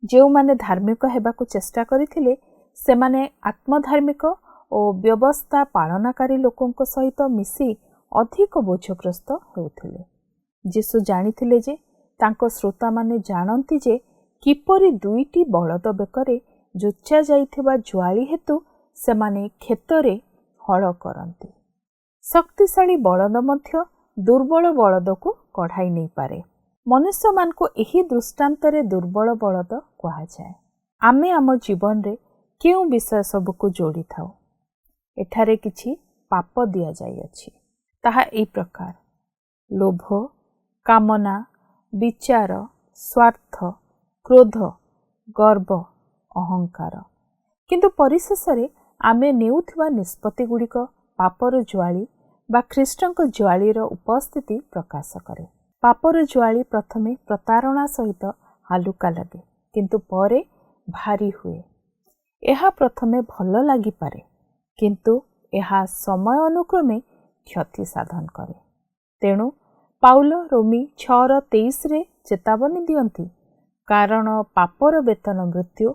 ଯେଉଁମାନେ ଧାର୍ମିକ ହେବାକୁ ଚେଷ୍ଟା କରିଥିଲେ ସେମାନେ ଆତ୍ମଧାର୍ମିକ ଓ ବ୍ୟବସ୍ଥା ପାଳନକାରୀ ଲୋକଙ୍କ ସହିତ ମିଶି ଅଧିକ ବୋଝଗ୍ରସ୍ତ ହେଉଥିଲେ। ଯୀଶୁ ଜାଣିଥିଲେ ଯେ ତାଙ୍କ ଶ୍ରୋତାମାନେ ଜାଣନ୍ତି ଯେ କିପରି ଦୁଇଟି ବଳଦ ବେକରେ ଯୋଚା ଯାଇଥିବା ଜୁଆଳି ହେତୁ ସେମାନେ କ୍ଷେତରେ ହଳ କରନ୍ତି। ଶକ୍ତିଶାଳୀ ବଳଦ ମଧ୍ୟ ଦୁର୍ବଳ ବଳଦକୁ କଢ଼ାଇ ନେଇପାରେ। ମନୁଷ୍ୟମାନଙ୍କୁ ଏହି ଦୃଷ୍ଟାନ୍ତରେ ଦୁର୍ବଳ ବଳଦ କୁହାଯାଏ। ଆମେ ଆମ ଜୀବନରେ କେଉଁ ବିଷୟ ସବୁକୁ ଯୋଡ଼ିଥାଉ? ଏଠାରେ କିଛି ପାପ ଦିଆଯାଇଅଛି। ତାହା ଏହି ପ୍ରକାର: ଲୋଭ, କାମନା, ବିଚାର, ସ୍ୱାର୍ଥ, କ୍ରୋଧ, ଗର୍ବ, ଅହଙ୍କାର। କିନ୍ତୁ ପରିଶେଷରେ ଆମେ ନେଉଥିବା ନିଷ୍ପତ୍ତିଗୁଡ଼ିକ ପାପର ଜୁଆଳି ବା ଖ୍ରୀଷ୍ଟଙ୍କ ଜୁଆଳିର ଉପସ୍ଥିତି ପ୍ରକାଶ କରେ। ପାପର ଜୁଆଳି ପ୍ରଥମେ ପ୍ରତାରଣା ସହିତ ହାଲୁକା ଲାଗେ, କିନ୍ତୁ ପରେ ଭାରି ହୁଏ। ଏହା ପ୍ରଥମେ ଭଲ ଲାଗିପାରେ, କିନ୍ତୁ ଏହା ସମୟ ଅନୁକ୍ରମେ କ୍ଷତି ସାଧନ କରେ। ତେଣୁ ପାଉଲ ରୋମୀ 6:23ରେ ଚେତାବନୀ ଦିଅନ୍ତି, କାରଣ ପାପର ବେତନ ମୃତ୍ୟୁ,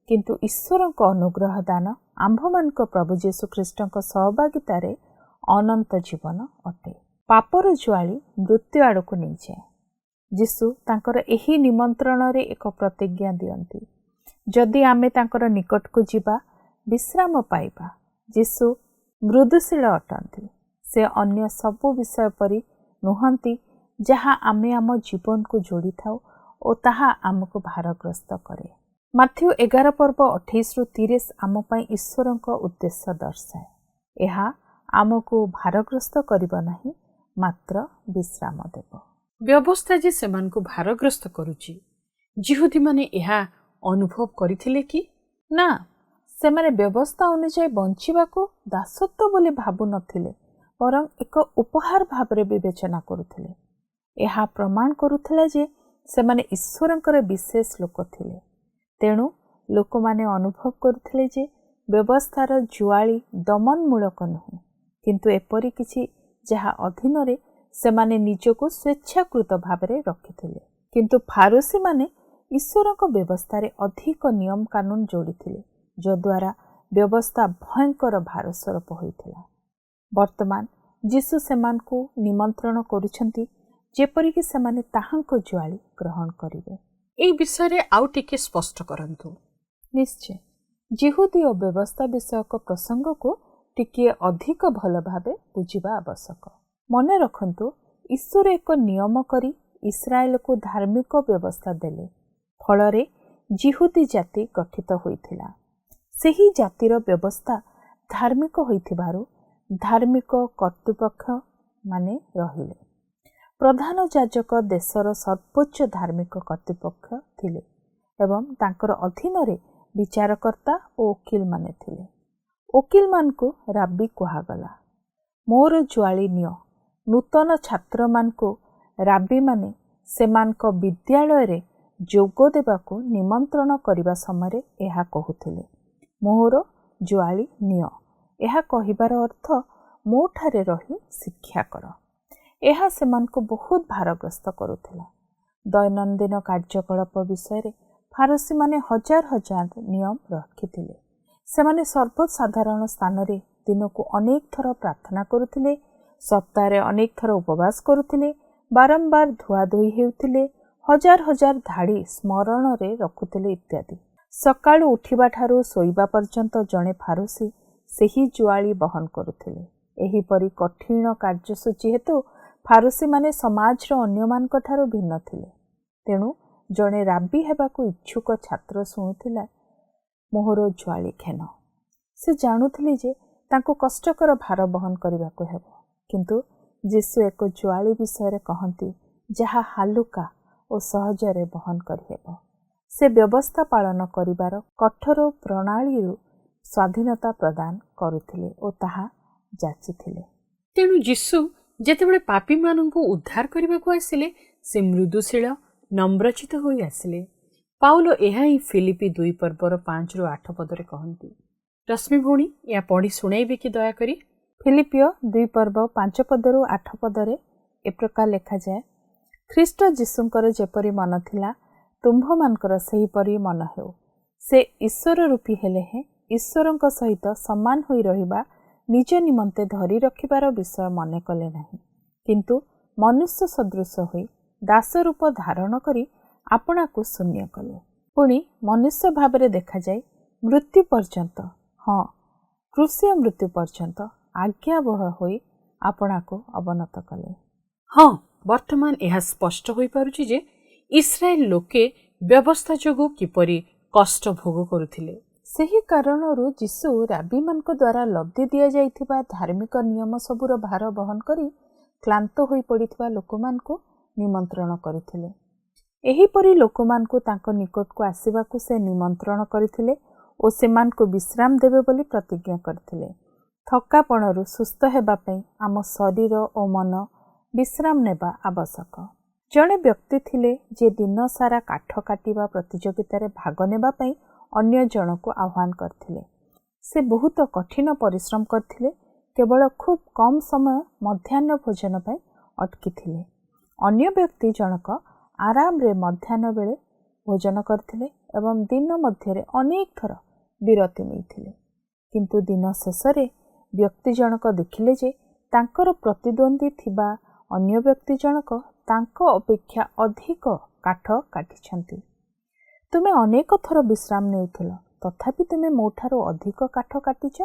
କିନ୍ତୁ ଈଶ୍ୱରଙ୍କ ଅନୁଗ୍ରହ ଦାନ ଆମ୍ଭମାନଙ୍କ ପ୍ରଭୁ ଯୀଶୁ ଖ୍ରୀଷ୍ଟଙ୍କ ସହଭାଗିତାରେ ଅନନ୍ତ ଜୀବନ ଅଟେ। ପାପର ଜୁଆଳି ମୃତ୍ୟୁ ଆଡ଼କୁ ନେଇଯାଏ। ଯୀଶୁ ତାଙ୍କର ଏହି ନିମନ୍ତ୍ରଣରେ ଏକ ପ୍ରତିଜ୍ଞା ଦିଅନ୍ତି। ଯଦି ଆମେ ତାଙ୍କର ନିକଟକୁ ଯିବା, ବିଶ୍ରାମ ପାଇବା। ଯୀଶୁ ମୃଦୁଶୀଳ ଅଟନ୍ତି। ସେ ଅନ୍ୟ ସବୁ ବିଷୟ ପରି ନୁହନ୍ତି ଯାହା ଆମେ ଆମ ଜୀବନକୁ ଯୋଡ଼ିଥାଉ ଓ ତାହା ଆମକୁ ଭାରଗ୍ରସ୍ତ କରେ। ମାଥ୍ୟୁ 11:28-30 ଆମ ପାଇଁ ଈଶ୍ୱରଙ୍କ ଉଦ୍ଦେଶ୍ୟ ଦର୍ଶାଏ। ଏହା ଆମକୁ ଭାରଗ୍ରସ୍ତ କରିବ ନାହିଁ, ମାତ୍ର ବିଶ୍ରାମ ଦେବ। ବ୍ୟବସ୍ଥା ଯେ ସେମାନଙ୍କୁ ଭାରଗ୍ରସ୍ତ କରୁଛି, ଯିହୁଦୀମାନେ ଏହା ଅନୁଭବ କରିଥିଲେ କି? ନା, ସେମାନେ ବ୍ୟବସ୍ଥା ଅନୁଯାୟୀ ବଞ୍ଚିବାକୁ ଦାସତ୍ୱ ବୋଲି ଭାବୁନଥିଲେ, ବରଂ ଏକ ଉପହାର ଭାବରେ ବିବେଚନା କରୁଥିଲେ। ଏହା ପ୍ରମାଣ କରୁଥିଲା ଯେ ସେମାନେ ଈଶ୍ୱରଙ୍କର ବିଶେଷ ଲୋକ ଥିଲେ। ତେଣୁ ଲୋକମାନେ ଅନୁଭବ କରୁଥିଲେ ଯେ ବ୍ୟବସ୍ଥାର ଜୁଆଳି ଦମନମୂଳକ ନୁହେଁ, କିନ୍ତୁ ଏପରି କିଛି ଯାହା ଅଧୀନରେ ସେମାନେ ନିଜକୁ ସ୍ୱେଚ୍ଛାକୃତ ଭାବରେ ରଖିଥିଲେ। କିନ୍ତୁ ଫାରୁସୀମାନେ ଈଶ୍ୱରଙ୍କ ବ୍ୟବସ୍ଥାରେ ଅଧିକ ନିୟମ କାନୁନ ଯୋଡ଼ିଥିଲେ, ଯଦ୍ୱାରା ବ୍ୟବସ୍ଥା ଭୟଙ୍କର ଭାର ସ୍ୱରୂପ ହୋଇଥିଲା। ବର୍ତ୍ତମାନ ଯୀଶୁ ସେମାନଙ୍କୁ ନିମନ୍ତ୍ରଣ କରୁଛନ୍ତି ଯେପରିକି ସେମାନେ ତାହାଙ୍କ ଜୁଆଳି ଗ୍ରହଣ କରିବେ। ଏହି ବିଷୟରେ ଆଉ ଟିକେ ସ୍ପଷ୍ଟ କରନ୍ତୁ। ନିଶ୍ଚୟ, ଯିହୁଦୀ ଓ ବ୍ୟବସ୍ଥା ବିଷୟକ ପ୍ରସଙ୍ଗକୁ ଟିକିଏ ଅଧିକ ଭଲ ଭାବେ ବୁଝିବା ଆବଶ୍ୟକ। ମନେ ରଖନ୍ତୁ, ଈଶ୍ୱର ଏକ ନିୟମ କରି ଇସ୍ରାଏଲକୁ ଧାର୍ମିକ ବ୍ୟବସ୍ଥା ଦେଲେ। ଫଳରେ ଯିହୁଦୀ ଜାତି ଗଠିତ ହୋଇଥିଲା। ସେହି ଜାତିର ବ୍ୟବସ୍ଥା ଧାର୍ମିକ ହୋଇଥିବାରୁ ଧାର୍ମିକ କର୍ତ୍ତୃପକ୍ଷ ମାନେ ରହିଲେ। ପ୍ରଧାନ ଯାଜକ ଦେଶର ସର୍ବୋଚ୍ଚ ଧାର୍ମିକ କର୍ତ୍ତୃପକ୍ଷ ଥିଲେ ଏବଂ ତାଙ୍କର ଅଧୀନରେ ବିଚାରକର୍ତ୍ତା ଓ ଓକିଲମାନେ ଥିଲେ। ଓକିଲମାନଙ୍କୁ ରାବି କୁହାଗଲା। ମୋର ଜୁଆଳି ନିଅ। ନୂତନ ଛାତ୍ରମାନଙ୍କୁ ରାବିମାନେ ସେମାନଙ୍କ ବିଦ୍ୟାଳୟରେ ଯୋଗ ଦେବାକୁ ନିମନ୍ତ୍ରଣ କରିବା ସମୟରେ ଏହା କହୁଥିଲେ। ମୋର ଜୁଆଳି ନିଅ। ଏହା କହିବାର ଅର୍ଥ ମୋ ଠାରେ ରହି ଶିକ୍ଷା କର। ଏହା ସେମାନଙ୍କୁ ବହୁତ ଭାରଗ୍ରସ୍ତ କରୁଥିଲା। ଦୈନନ୍ଦିନ କାର୍ଯ୍ୟକଳାପ ବିଷୟରେ ଫାରସୀମାନେ ହଜାର ହଜାର ନିୟମ ରଖିଥିଲେ। ସେମାନେ ସର୍ବସାଧାରଣ ସ୍ଥାନରେ ଦିନକୁ ଅନେକ ଥର ପ୍ରାର୍ଥନା କରୁଥିଲେ, ସପ୍ତାହରେ ଅନେକ ଥର ଉପବାସ କରୁଥିଲେ, ବାରମ୍ବାର ଧୁଆଧୋଇ ହେଉଥିଲେ, ହଜାର ହଜାର ଧାଡ଼ି ସ୍ମରଣରେ ରଖୁଥିଲେ ଇତ୍ୟାଦି। ସକାଳୁ ଉଠିବା ଠାରୁ ଶୋଇବା ପର୍ଯ୍ୟନ୍ତ ଜଣେ ଫାରୁସୀ ସେହି ଜୁଆଳି ବହନ କରୁଥିଲେ। ଏହିପରି କଠିନ କାର୍ଯ୍ୟସୂଚୀ ହେତୁ ଫାରୁସୀମାନେ ସମାଜର ଅନ୍ୟମାନଙ୍କ ଠାରୁ ଭିନ୍ନ ଥିଲେ। ତେଣୁ ଜଣେ ରାବି ହେବାକୁ ଇଚ୍ଛୁକ ଛାତ୍ର ଶୁଣୁଥିଲା ମୋହର ଜ୍ୱାଳି ଖେନ। ସେ ଜାଣୁଥିଲେ ଯେ ତାଙ୍କୁ କଷ୍ଟକର ଭାର ବହନ କରିବାକୁ ହେବ, କିନ୍ତୁ ଯୀଶୁ ଏକ ଜ୍ୱାଳି ବିଷୟରେ କହନ୍ତି ଯାହା ହାଲୁକା ଓ ସହଜରେ ବହନ କରିହେବ। ସେ ବ୍ୟବସ୍ଥା ପାଳନ କରିବାର କଠୋର ପ୍ରଣାଳୀରୁ ସ୍ୱାଧୀନତା ପ୍ରଦାନ କରୁଥିଲେ ଓ ତାହା ଯାଚିଥିଲେ। ତେଣୁ ଯୀଶୁ ଯେତେବେଳେ ପାପୀମାନଙ୍କୁ ଉଦ୍ଧାର କରିବାକୁ ଆସିଲେ, ସେ ମୃଦୁଶୀଳ ନମ୍ରଚିତ ହୋଇ ଆସିଲେ। ପାଉଲ ଏହା ହିଁ ଫିଲିପି 2:5-8 ପଦରେ କହନ୍ତି। ରଶ୍ମି ଭଉଣୀ, ଏହା ପଢ଼ି ଶୁଣାଇବେ କି ଦୟାକରି? ଫିଲିପିଓ 2:5-8 ପଦରେ ଏ ପ୍ରକାର ଲେଖାଯାଏ, ଖ୍ରୀଷ୍ଟ ଯୀଶୁଙ୍କର ଯେପରି ମନ ଥିଲା ତୁମ୍ଭମାନଙ୍କର ସେହିପରି ମନ ହେଉ। ସେ ଈଶ୍ୱର ରୂପୀ ହେଲେ ହେଁ ଈଶ୍ୱରଙ୍କ ସହିତ ସମାନ ହୋଇ ରହିବା ନିଜ ନିମନ୍ତେ ଧରି ରଖିବାର ବିଷୟ ମନେ କଲେ ନାହିଁ, କିନ୍ତୁ ମନୁଷ୍ୟ ସଦୃଶ ହୋଇ ଦାସ ରୂପ ଧାରଣ କରି ଆପଣାକୁ ଶୂନ୍ୟ କଲେ। ପୁଣି ମନୁଷ୍ୟ ଭାବରେ ଦେଖାଯାଇ ମୃତ୍ୟୁ ପର୍ଯ୍ୟନ୍ତ, ହଁ କ୍ରୁଶୀୟ ମୃତ୍ୟୁ ପର୍ଯ୍ୟନ୍ତ ଆଜ୍ଞାବହ ହୋଇ ଆପଣାକୁ ଅବନତ କଲେ। ହଁ, ବର୍ତ୍ତମାନ ଏହା ସ୍ପଷ୍ଟ ହୋଇପାରୁଛି ଯେ ଇସ୍ରାଏଲ ଲୋକେ ବ୍ୟବସ୍ଥା ଯୋଗୁଁ କିପରି କଷ୍ଟ ଭୋଗ କରୁଥିଲେ। ସେହି କାରଣରୁ ଯୀଶୁ ରାବିମାନଙ୍କ ଦ୍ୱାରା ଲଦି ଦିଆଯାଇଥିବା ଧାର୍ମିକ ନିୟମ ସବୁର ଭାର ବହନ କରି କ୍ଳାନ୍ତ ହୋଇ ପଡ଼ିଥିବା ଲୋକମାନଙ୍କୁ ନିମନ୍ତ୍ରଣ କରିଥିଲେ। ଏହିପରି ଲୋକମାନଙ୍କୁ ତାଙ୍କ ନିକଟକୁ ଆସିବାକୁ ସେ ନିମନ୍ତ୍ରଣ କରିଥିଲେ ଓ ସେମାନଙ୍କୁ ବିଶ୍ରାମ ଦେବେ ବୋଲି ପ୍ରତିଜ୍ଞା କରିଥିଲେ। ଥକାପଣରୁ ସୁସ୍ଥ ହେବା ପାଇଁ ଆମ ଶରୀର ଓ ମନ ବିଶ୍ରାମ ନେବା ଆବଶ୍ୟକ। ଜଣେ ବ୍ୟକ୍ତି ଥିଲେ ଯିଏ ଦିନ ସାରା କାଠ କାଟିବା ପ୍ରତିଯୋଗିତାରେ ଭାଗ ନେବା ପାଇଁ ଅନ୍ୟ ଜଣକୁ ଆହ୍ୱାନ କରିଥିଲେ। ସେ ବହୁତ କଠିନ ପରିଶ୍ରମ କରିଥିଲେ, କେବଳ ଖୁବ୍ କମ୍ ସମୟ ମଧ୍ୟାହ୍ନ ଭୋଜନ ପାଇଁ ଅଟକିଥିଲେ। ଅନ୍ୟ ବ୍ୟକ୍ତି ଜଣକ ଆରାମରେ ମଧ୍ୟାହ୍ନ ବେଳେ ଭୋଜନ କରିଥିଲେ ଏବଂ ଦିନ ମଧ୍ୟରେ ଅନେକ ଥର ବିରତି ନେଇଥିଲେ। କିନ୍ତୁ ଦିନ ଶେଷରେ ବ୍ୟକ୍ତି ଜଣକ ଦେଖିଲେ ଯେ ତାଙ୍କର ପ୍ରତିଦ୍ୱନ୍ଦ୍ୱୀ ଥିବା ଅନ୍ୟ ବ୍ୟକ୍ତି ଜଣକ ତାଙ୍କ ଅପେକ୍ଷା ଅଧିକ କାଠ କାଟିଛନ୍ତି। ତୁମେ ଅନେକ ଥର ବିଶ୍ରାମ ନେଉଥିଲ, ତଥାପି ତୁମେ ମୋ ଠାରୁ ଅଧିକ କାଠ କାଟିଛ,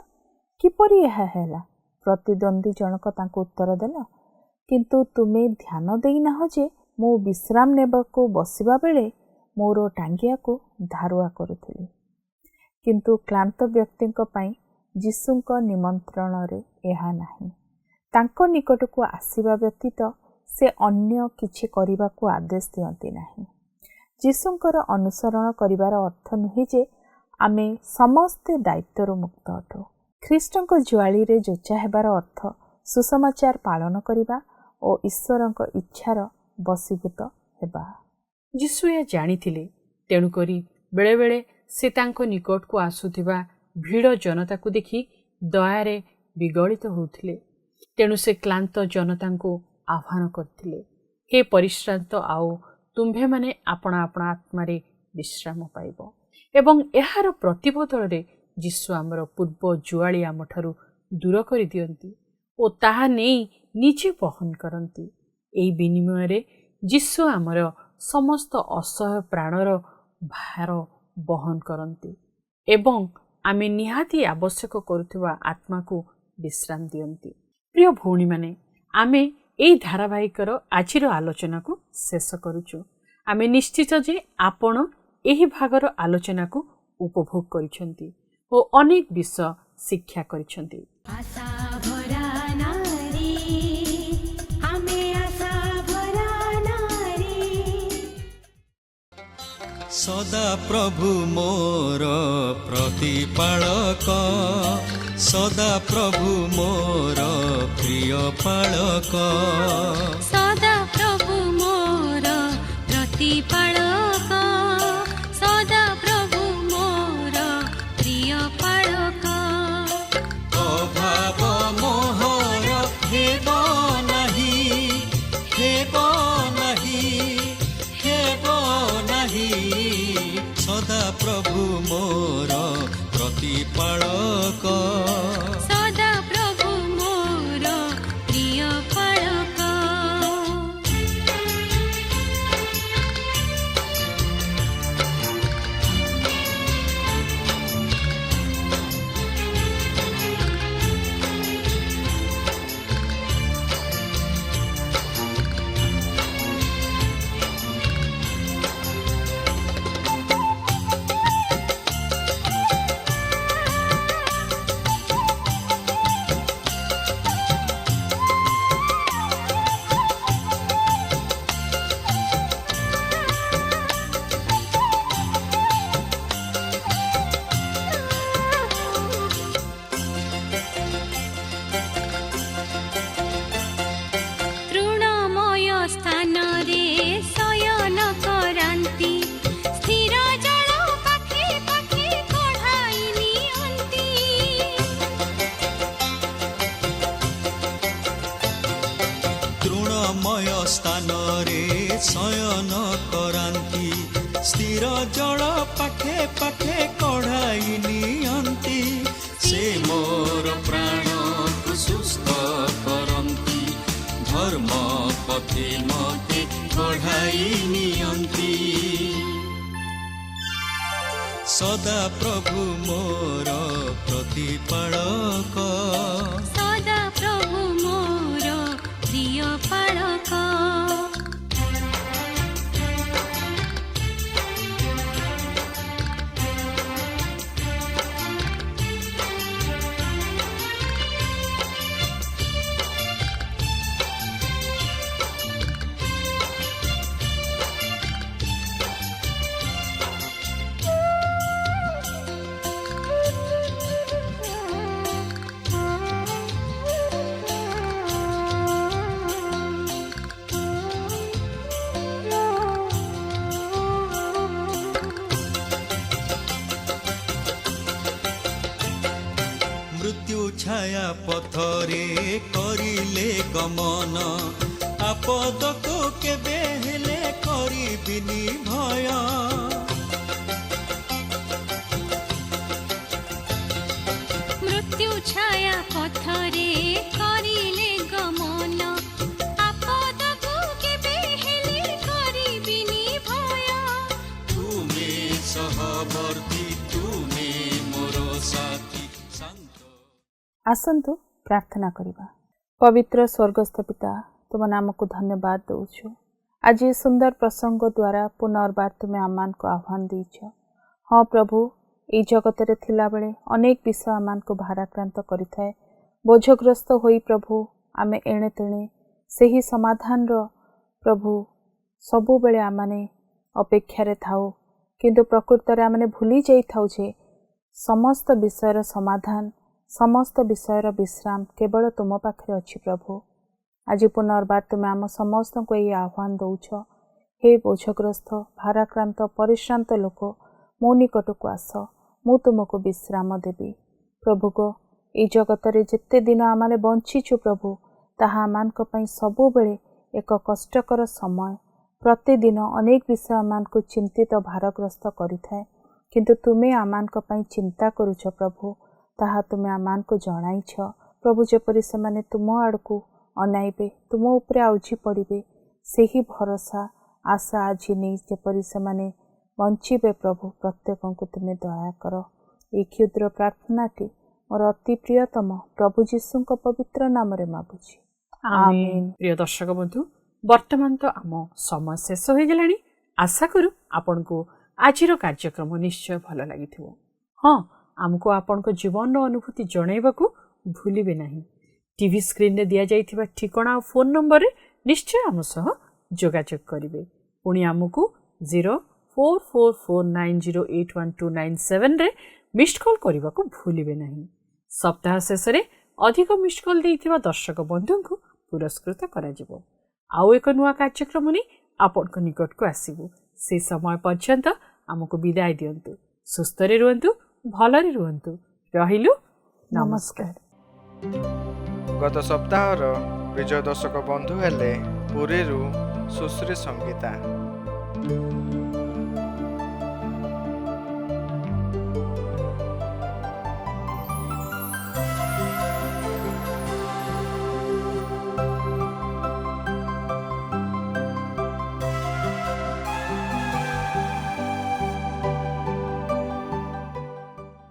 କିପରି ଏହା ହେଲା? ପ୍ରତିଦ୍ୱନ୍ଦ୍ୱୀ ଜଣକ ତାଙ୍କୁ ଉତ୍ତର ଦେଲା, କିନ୍ତୁ ତୁମେ ଧ୍ୟାନ ଦେଇନାହଁ ଯେ ମୁଁ ବିଶ୍ରାମ ନେବାକୁ ବସିବା ବେଳେ ମୋର ଟାଙ୍ଗିଆକୁ ଧାରୁଆ କରୁଥିଲି। କିନ୍ତୁ କ୍ଳାନ୍ତ ବ୍ୟକ୍ତିଙ୍କ ପାଇଁ ଯୀଶୁଙ୍କ ନିମନ୍ତ୍ରଣରେ ଏହା ନାହିଁ। ତାଙ୍କ ନିକଟକୁ ଆସିବା ବ୍ୟତୀତ ସେ ଅନ୍ୟ କିଛି କରିବାକୁ ଆଦେଶ ଦିଅନ୍ତି ନାହିଁ। ଯୀଶୁଙ୍କର ଅନୁସରଣ କରିବାର ଅର୍ଥ ନୁହେଁ ଯେ ଆମେ ସମସ୍ତେ ଦାୟିତ୍ୱରୁ ମୁକ୍ତ ଅଟୁ। ଖ୍ରୀଷ୍ଟଙ୍କ ଜ୍ୱାଳିରେ ଯୋଚା ହେବାର ଅର୍ଥ ସୁସମାଚାର ପାଳନ କରିବା ଓ ଈଶ୍ୱରଙ୍କ ଇଚ୍ଛାର ବଶୀଭୂତ ହେବା। ଯୀଶୁ ଏହା ଜାଣିଥିଲେ, ତେଣୁକରି ବେଳେବେଳେ ସେ ତାଙ୍କ ନିକଟକୁ ଆସୁଥିବା ଭିଡ଼ ଜନତାକୁ ଦେଖି ଦୟାରେ ବିଗଳିତ ହେଉଥିଲେ। ତେଣୁ ସେ କ୍ଳାନ୍ତ ଜନତାଙ୍କୁ ଆହ୍ୱାନ କରିଥିଲେ, ହେ ପରିଶ୍ରାନ୍ତ ଆଉ ତୁମ୍ଭେମାନେ ଆପଣା ଆପଣା ଆତ୍ମାରେ ବିଶ୍ରାମ ପାଇବ। ଏବଂ ଏହାର ପ୍ରତିବଦଳରେ ଯୀଶୁ ଆମର ପୂର୍ବ ଜୁଆଳି ଆମଠାରୁ ଦୂର କରିଦିଅନ୍ତି ଓ ତାହା ନେଇ ନିଜେ ବହନ କରନ୍ତି। ଏହି ବିନିମୟରେ ଯୀଶୁ ଆମର ସମସ୍ତ ଅସହ୍ୟ ପ୍ରାଣର ଭାର ବହନ କରନ୍ତି ଏବଂ ଆମେ ନିହାତି ଆବଶ୍ୟକ କରୁଥିବା ଆତ୍ମାକୁ ବିଶ୍ରାମ ଦିଅନ୍ତି। ପ୍ରିୟ ଭଉଣୀମାନେ, ଆମେ ଏହି ଧାରାବାହିକର ଆଜିର ଆଲୋଚନାକୁ ଶେଷ କରୁଛୁ। ଆମେ ନିଶ୍ଚିତ ଯେ ଆପଣ ଏହି ଭାଗର ଆଲୋଚନାକୁ ଉପଭୋଗ କରିଛନ୍ତି ଓ ଅନେକ ବିଷୟ ଶିକ୍ଷା କରିଛନ୍ତି। ସଦା ପ୍ରଭୁ ମୋର ପ୍ରତିପାଳକ, ସଦା ପ୍ରଭୁ ମୋର ପ୍ରିୟ ପାଳକ, ସଦା ପ୍ରଭୁ ମୋର ପ୍ରତିପାଳକ, ସଦା ପ୍ରଭୁ ମୋର ପ୍ରିୟ ପାଳକ। ଅଭାବ ମୋହର ହେବ ନାହିଁ, ହେବ ନାହିଁ, ହେବ ନାହିଁ, ସଦା ପ୍ରଭୁ ମୋର ପ୍ରତିପାଳକ, ସଦା ପ୍ରଭୁ ମୋର ପ୍ରିୟ ପାଳକ। ସ୍ଥାନରେ ଶୟନ କରାନ୍ତି, ସ୍ଥିର ଜଳ ପାଖେ ପାଖେ କଢ଼ାଇ ନିଅନ୍ତି। ସେ ମୋର ପ୍ରାଣକୁ ସୁସ୍ଥ କରନ୍ତି, ଧର୍ମ ପଥେ ମତେ ବଢ଼ାଇ ନିଅନ୍ତି। ସଦା ପ୍ରଭୁ ମୋର ପ୍ରତିପାଳକ, ସଦା ପ୍ରଭୁ ମୋର ପ୍ରିୟ ପାଳକ। ମୃତ୍ୟୁ ଛାୟା ପଥରେ କରିଲେ ଗମନ, ଆପଦକୁ କେବେ ହେଲେ କରିବିନି ଭୟ। ମୃତ୍ୟୁ ଛାୟା ପଥରେ କରିଲେ ଗମନ, ଆପଦକୁ କେବେ ହେଲେ କରିବିନି ଭୟ। ତୁମେ ସହବର୍ତ୍ତୀ, ତୁମେ ମୋର ସାଥୀ ଶାନ୍ତ। ଆସନ୍ତୁ ପ୍ରାର୍ଥନା କରିବା। ପବିତ୍ର ସ୍ୱର୍ଗସ୍ଥ ପିତା, ତୁମ ନାମକୁ ଧନ୍ୟବାଦ ଦେଉଛୁ। ଆଜି ସୁନ୍ଦର ପ୍ରସଙ୍ଗ ଦ୍ୱାରା ପୁନର୍ବାର ତୁମେ ଆମମାନଙ୍କୁ ଆହ୍ୱାନ ଦେଇଛ। ହଁ ପ୍ରଭୁ, ଏହି ଜଗତରେ ଥିଲାବେଳେ ଅନେକ ବିଷୟ ଆମମାନଙ୍କୁ ଭାରାକ୍ରାନ୍ତ କରିଥାଏ। ବୋଝଗ୍ରସ୍ତ ହୋଇ ପ୍ରଭୁ ଆମେ ଏଣେ ତେଣେ ସେହି ସମାଧାନର ପ୍ରଭୁ ସବୁବେଳେ ଆମମାନେ ଅପେକ୍ଷାରେ ଥାଉ, କିନ୍ତୁ ପ୍ରକୃତରେ ଆମେ ଭୁଲି ଯାଇଥାଉ ଯେ ସମସ୍ତ ବିଷୟର ସମାଧାନ, ସମସ୍ତ ବିଷୟର ବିଶ୍ରାମ କେବଳ ତୁମ ପାଖରେ ଅଛି। ପ୍ରଭୁ, ଆଜି ପୁନର୍ବାର ତୁମେ ଆମ ସମସ୍ତଙ୍କୁ ଏହି ଆହ୍ୱାନ ଦେଉଛ। ହେ ବୋଝଗ୍ରସ୍ତ, ଭାରାକ୍ରାନ୍ତ, ପରିଶ୍ରାନ୍ତ ଲୋକ, ମୋ ନିକଟକୁ ଆସ, ମୁଁ ତୁମକୁ ବିଶ୍ରାମ ଦେବି। ପ୍ରଭୁଗ, ଏହି ଜଗତରେ ଯେତେ ଦିନ ଆମେ ବଞ୍ଚିଛୁ ପ୍ରଭୁ, ତାହା ଆମମାନଙ୍କ ପାଇଁ ସବୁବେଳେ ଏକ କଷ୍ଟକର ସମୟ। ପ୍ରତିଦିନ ଅନେକ ବିଷୟ ଆମମାନଙ୍କୁ ଚିନ୍ତିତ, ଭାରଗ୍ରସ୍ତ କରିଥାଏ, କିନ୍ତୁ ତୁମେ ଆମମାନଙ୍କ ପାଇଁ ଚିନ୍ତା କରୁଛ ପ୍ରଭୁ, ତାହା ତୁମେ ଆମମାନଙ୍କୁ ଜଣାଇଛ। ପ୍ରଭୁ, ଯେପରି ସେମାନେ ତୁମ ଆଡ଼କୁ ଅନାଇବେ, ତୁମ ଉପରେ ଆଉଜି ପଡ଼ିବେ, ସେହି ଭରସା ଆଶା ଆଜି ନେଇ ଯେପରି ସେମାନେ ବଞ୍ଚିବେ ପ୍ରଭୁ, ପ୍ରତ୍ୟେକଙ୍କୁ ତୁମେ ଦୟା କର। ଏହି କ୍ଷୁଦ୍ର ପ୍ରାର୍ଥନାଟି ମୋର ଅତି ପ୍ରିୟତମ ପ୍ରଭୁ ଯୀଶୁଙ୍କ ପବିତ୍ର ନାମରେ ମାଗୁଛି, ଆମେନ୍। ପ୍ରିୟ ଦର୍ଶକ ବନ୍ଧୁ, ବର୍ତ୍ତମାନ ତ ଆମ ସମୟ ଶେଷ ହୋଇଗଲାଣି। ଆଶା କରୁ ଆପଣଙ୍କୁ ଆଜିର କାର୍ଯ୍ୟକ୍ରମ ନିଶ୍ଚୟ ଭଲ ଲାଗିଥିବ। ହଁ, ଆମକୁ ଆପଣଙ୍କ ଜୀବନର ଅନୁଭୂତି ଜଣାଇବାକୁ ଭୁଲିବେ ନାହିଁ। ଟିଭି ସ୍କ୍ରିନ୍ରେ ଦିଆଯାଇଥିବା ଠିକଣା ଆଉ ଫୋନ୍ ନମ୍ବରରେ ନିଶ୍ଚୟ ଆମ ସହ ଯୋଗାଯୋଗ କରିବେ। ପୁଣି ଆମକୁ 044490812997ରେ ମିସ୍ଡ କଲ୍ କରିବାକୁ ଭୁଲିବେ ନାହିଁ। ସପ୍ତାହ ଶେଷରେ ଅଧିକ ମିସ୍ଡ କଲ୍ ଦେଇଥିବା ଦର୍ଶକ ବନ୍ଧୁଙ୍କୁ ପୁରସ୍କୃତ କରାଯିବ। ଆଉ ଏକ ନୂଆ କାର୍ଯ୍ୟକ୍ରମ ନେଇ ଆପଣଙ୍କ ନିକଟକୁ ଆସିବୁ। ସେ ସମୟ ପର୍ଯ୍ୟନ୍ତ ଆମକୁ ବିଦାୟ ଦିଅନ୍ତୁ। ସୁସ୍ଥରେ ରୁହନ୍ତୁ, ଭଲରେ ରୁହନ୍ତୁ। ରହିଲୁ, ନମସ୍କାର। ଗତ ସପ୍ତାହର ବିଜୟ ଦର୍ଶକ ବନ୍ଧୁ ହେଲେ ପୁରୀରୁ ସୁଶ୍ରୀ ସଙ୍ଗୀତା।